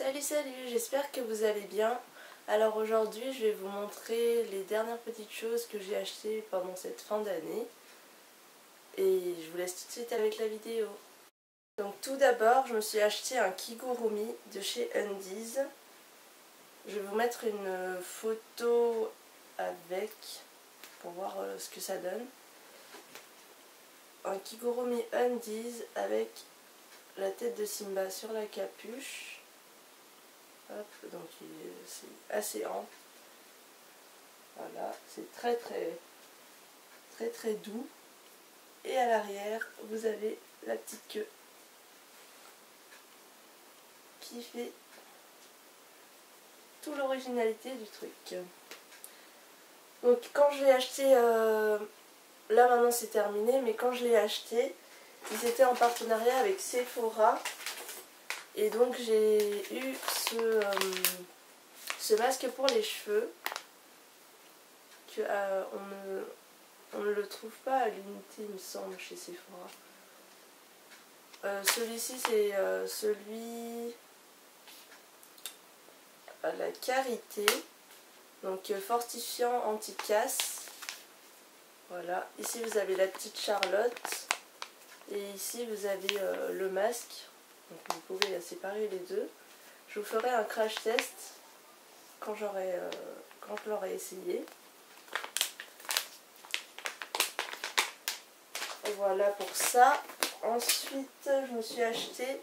Salut, j'espère que vous allez bien. Alors aujourd'hui je vais vous montrer les dernières petites choses que j'ai achetées pendant cette fin d'année. Et je vous laisse tout de suite avec la vidéo. Donc tout d'abord je me suis acheté un kigurumi de chez Undies. Je vais vous mettre une photo avec pour voir ce que ça donne. Un kigurumi Undies avec la tête de Simba sur la capuche. Hop, donc c'est assez ample. Voilà, c'est très doux. Et à l'arrière, vous avez la petite queue qui fait toute l'originalité du truc. Donc quand je l'ai acheté, là maintenant c'est terminé, mais quand je l'ai acheté, ils étaient en partenariat avec Sephora. Et donc j'ai eu ce masque pour les cheveux que on ne le trouve pas à l'unité, il me semble, chez Sephora. Celui-ci c'est celui à la karité, donc fortifiant anti-casse. Voilà, ici vous avez la petite Charlotte et ici vous avez le masque. Donc vous pouvez séparer les deux. Je vous ferai un crash test quand je l'aurai essayé. Et voilà pour ça. Ensuite, je me suis acheté.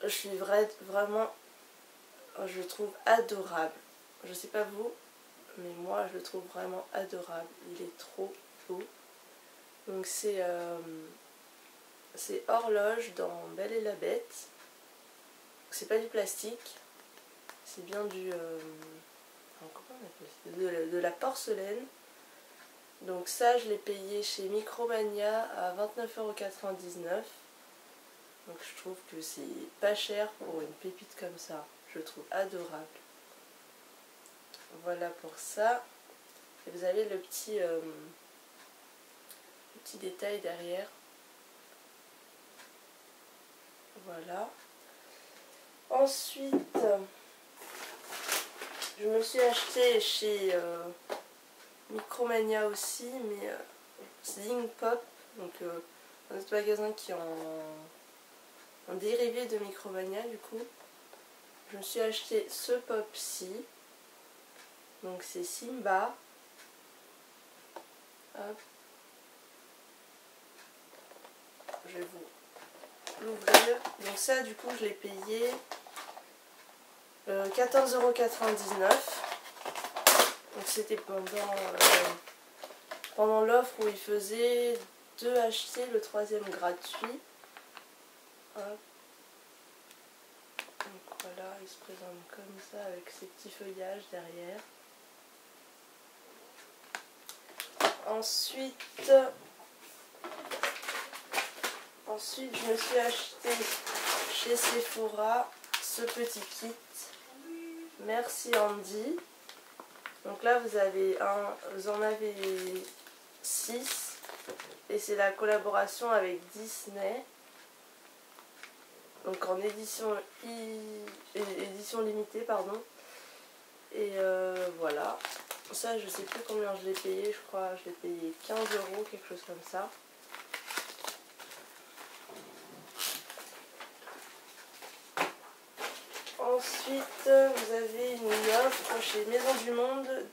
Je suis vraiment, je le trouve adorable. Je sais pas vous, mais moi je le trouve vraiment adorable. Il est trop beau. Donc c'est horloge dans Belle et la Bête. C'est pas du plastique, c'est bien du comment on appelle ça, de la porcelaine. Donc ça je l'ai payé chez Micromania à 29,99 €. Donc je trouve que c'est pas cher pour une pépite comme ça. Je le trouve adorable. Voilà pour ça. Et vous avez le petit détail derrière. Voilà. Ensuite, je me suis acheté chez Micromania aussi, mais Zing Pop, donc un autre magasin qui est en dérivé de Micromania du coup. Je me suis acheté ce pop-ci, donc c'est Simba. Hop. Je vais vous l'ouvrir. Donc ça du coup je l'ai payé 14,99 €. Donc c'était pendant l'offre où il faisait 2 achetés, le 3e gratuit. Hop. Donc voilà, il se présente comme ça avec ses petits feuillages derrière. Ensuite je me suis acheté chez Sephora ce petit kit. Merci Andy. Donc là vous en avez 6 et c'est la collaboration avec Disney. Donc en édition limitée pardon. Et voilà. Ça je sais plus combien je l'ai payé, je crois je l'ai payé 15 €, quelque chose comme ça. Ensuite, vous avez une offre chez Maison du Monde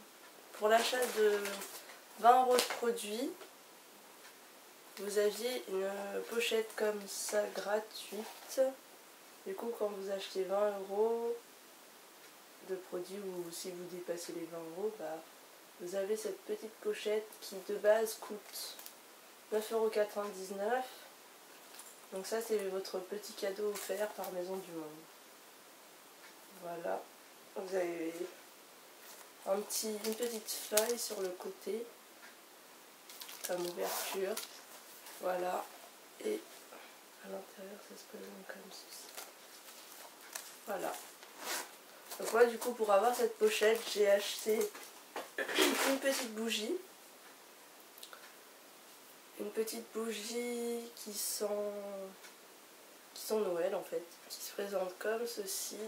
pour l'achat de 20 € de produits. Vous aviez une pochette comme ça gratuite. Du coup, quand vous achetez 20 € de produits ou si vous dépassez les 20 €, bah, vous avez cette petite pochette qui de base coûte 9,99 €. Donc ça, c'est votre petit cadeau offert par Maison du Monde. Voilà, vous avez une petite feuille sur le côté comme ouverture. Voilà, et à l'intérieur ça se présente comme ceci. Voilà. Donc moi du coup pour avoir cette pochette j'ai acheté une petite bougie. Une petite bougie qui sent qui sont Noël en fait, qui se présentent comme ceci,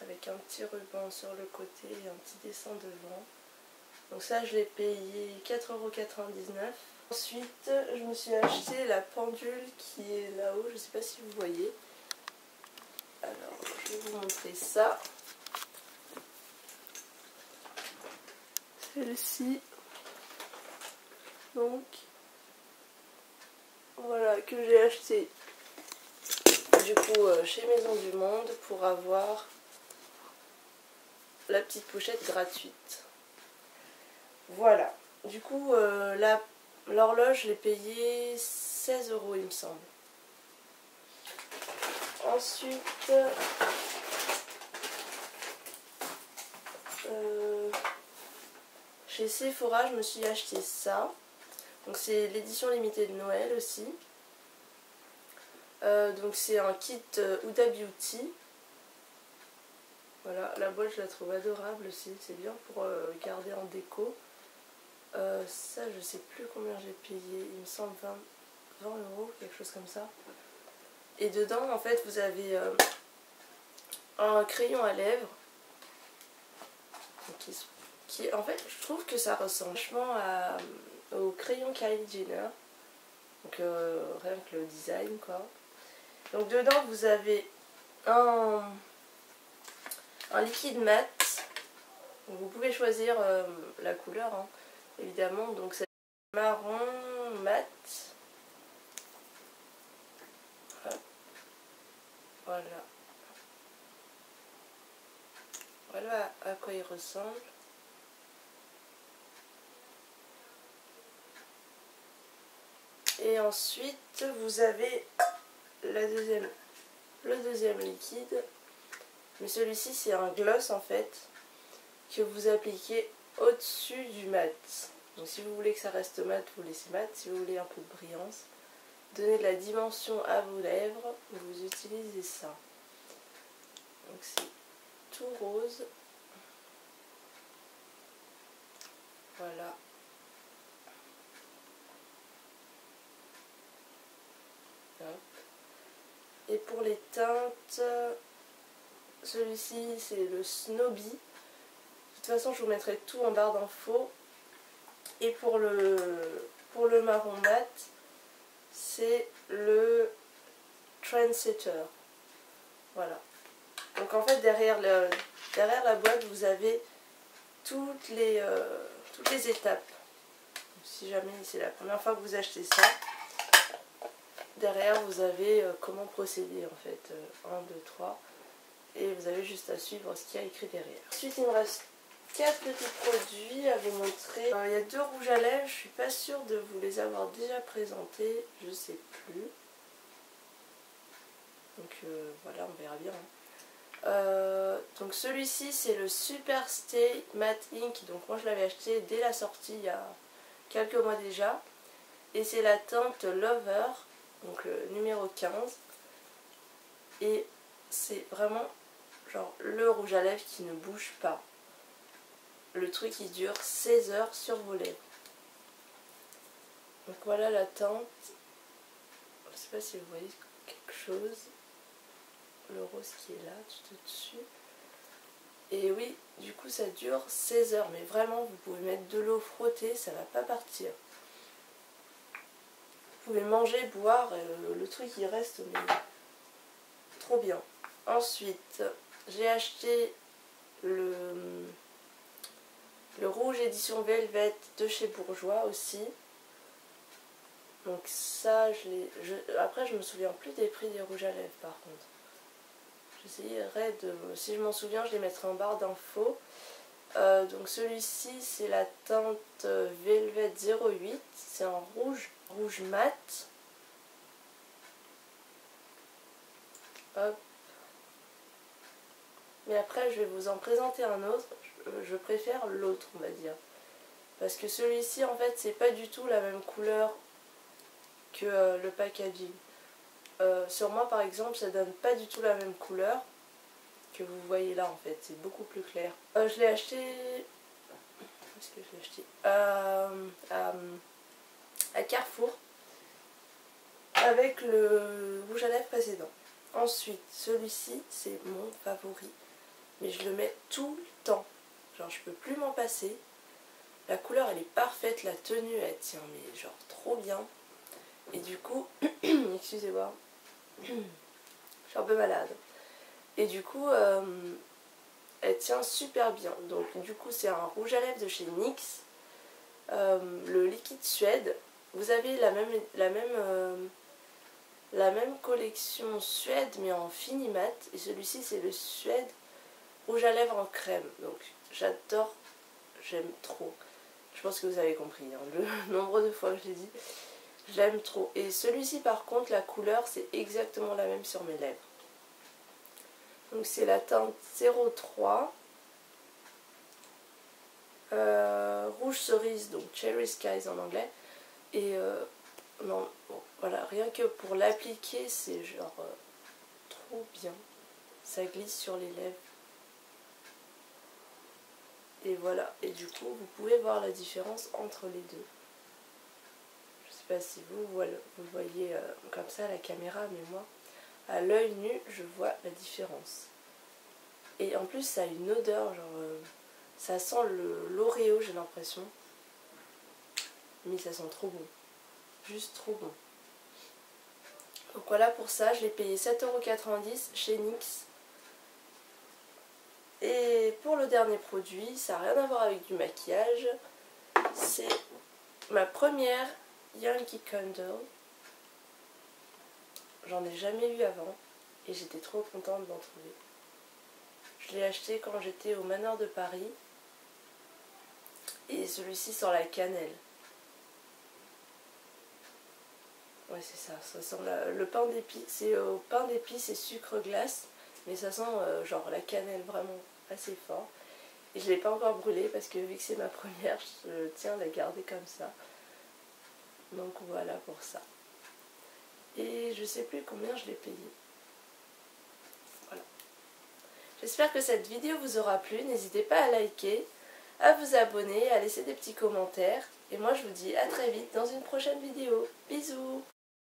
avec un petit ruban sur le côté et un petit dessin devant. Donc ça je l'ai payé 4,99 €. Ensuite je me suis acheté la pendule qui est là-haut, je ne sais pas si vous voyez. Alors je vais vous montrer ça. Celle-ci. Donc voilà, que j'ai acheté du coup chez Maison du Monde pour avoir la petite pochette gratuite. Voilà, du coup l'horloge je l'ai payée 16 € il me semble. Ensuite chez Sephora je me suis acheté ça. Donc c'est l'édition limitée de Noël aussi. Donc c'est un kit Huda Beauty. Voilà, la boîte je la trouve adorable aussi, c'est bien pour garder en déco. Ça je sais plus combien j'ai payé, il me semble 20 €, quelque chose comme ça. Et dedans en fait vous avez un crayon à lèvres. Qui en fait je trouve que ça ressemble vachement au crayon Kylie Jenner. Donc rien que le design quoi. Donc dedans vous avez un liquide mat. Donc, vous pouvez choisir la couleur hein, évidemment. Donc c'est marron mat. Voilà. Voilà à quoi il ressemble. Et ensuite vous avez le deuxième liquide. Mais celui-ci c'est un gloss en fait que vous appliquez au-dessus du mat. Donc si vous voulez que ça reste mat, vous laissez mat. Si vous voulez un peu de brillance, donnez de la dimension à vos lèvres, vous utilisez ça. Donc c'est tout rose. Voilà. Hop. Et pour les teintes, celui-ci c'est le Snobby. De toute façon je vous mettrai tout en barre d'infos. Et pour le marron mat, c'est le Trendsetter. Voilà. Donc en fait derrière la boîte vous avez toutes les étapes. Si jamais c'est la première fois que vous achetez ça, derrière vous avez comment procéder en fait. 1, 2, 3. Et vous avez juste à suivre ce qu'il y a écrit derrière. Ensuite il me reste 4 petits produits à vous montrer. Il y a 2 rouges à lèvres, je suis pas sûre de vous les avoir déjà présentés, je sais plus. Donc voilà, on verra bien. Donc celui-ci c'est le Super Stay Matte Ink, donc moi je l'avais acheté dès la sortie il y a quelques mois déjà. Et c'est la teinte Lover, donc le numéro 15. Et c'est vraiment genre le rouge à lèvres qui ne bouge pas. Le truc qui dure 16 heures sur vos lèvres. Donc voilà la teinte. Je ne sais pas si vous voyez quelque chose. Le rose qui est là, tout au-dessus. Et oui, du coup ça dure 16 heures. Mais vraiment, vous pouvez mettre de l'eau frottée, ça va pas partir. Vous pouvez manger, boire, le truc il reste mais trop bien. Ensuite, j'ai acheté le rouge édition Velvet de chez Bourjois aussi. Donc ça, après je me souviens plus des prix des rouges à lèvres par contre. J'essayerai de... Si je m'en souviens, je les mettrai en barre d'infos. Donc celui-ci, c'est la teinte Velvet 08. C'est un rouge mat. Hop. Mais après, je vais vous en présenter un autre. Je préfère l'autre, on va dire. Parce que celui-ci, en fait, c'est pas du tout la même couleur que le packaging. Sur moi, par exemple, ça donne pas du tout la même couleur que vous voyez là, en fait. C'est beaucoup plus clair. Je l'ai acheté... Où est-ce que je l'ai acheté à Carrefour. avec le rouge à lèvres précédent. Ensuite, celui-ci, c'est mon favori. Mais je le mets tout le temps. Genre, je peux plus m'en passer. La couleur, elle est parfaite. La tenue, elle tient, mais genre trop bien. Et du coup, excusez-moi, je suis un peu malade. Et du coup, elle tient super bien. Donc, du coup, c'est un rouge à lèvres de chez NYX. Le liquide Suède. Vous avez la même collection Suède, mais en fini mat. Et celui-ci, c'est le Suède rouge à lèvres en crème. Donc, j'adore, j'aime trop. Je pense que vous avez compris, hein, le nombre de fois que je l'ai dit. J'aime trop. Et celui-ci, par contre, la couleur, c'est exactement la même sur mes lèvres. Donc, c'est la teinte 03. Rouge cerise, donc Cherry Skies en anglais. Et non, bon, voilà, rien que pour l'appliquer, c'est genre trop bien. Ça glisse sur les lèvres. Et voilà, et du coup, vous pouvez voir la différence entre les deux. Je sais pas si vous voyez comme ça à la caméra, mais moi, à l'œil nu, je vois la différence. Et en plus, ça a une odeur, genre, ça sent l'Oreo, j'ai l'impression. Mais ça sent trop bon. Juste trop bon. Donc voilà, pour ça, je l'ai payé 7,90 € chez NYX. Et pour le dernier produit, ça n'a rien à voir avec du maquillage. C'est ma première Yankee Candle. J'en ai jamais eu avant et j'étais trop contente d'en trouver. Je l'ai acheté quand j'étais au Manoir de Paris. Et celui-ci sent la cannelle. Ouais, c'est ça. Ça sent le pain d'épices. C'est au pain d'épices et sucre glace. Mais ça sent genre la cannelle vraiment assez fort. Et je ne l'ai pas encore brûlée parce que vu que c'est ma première, je tiens à la garder comme ça. Donc voilà pour ça. Et je sais plus combien je l'ai payé. Voilà. J'espère que cette vidéo vous aura plu. N'hésitez pas à liker, à vous abonner, à laisser des petits commentaires. Et moi je vous dis à très vite dans une prochaine vidéo. Bisous!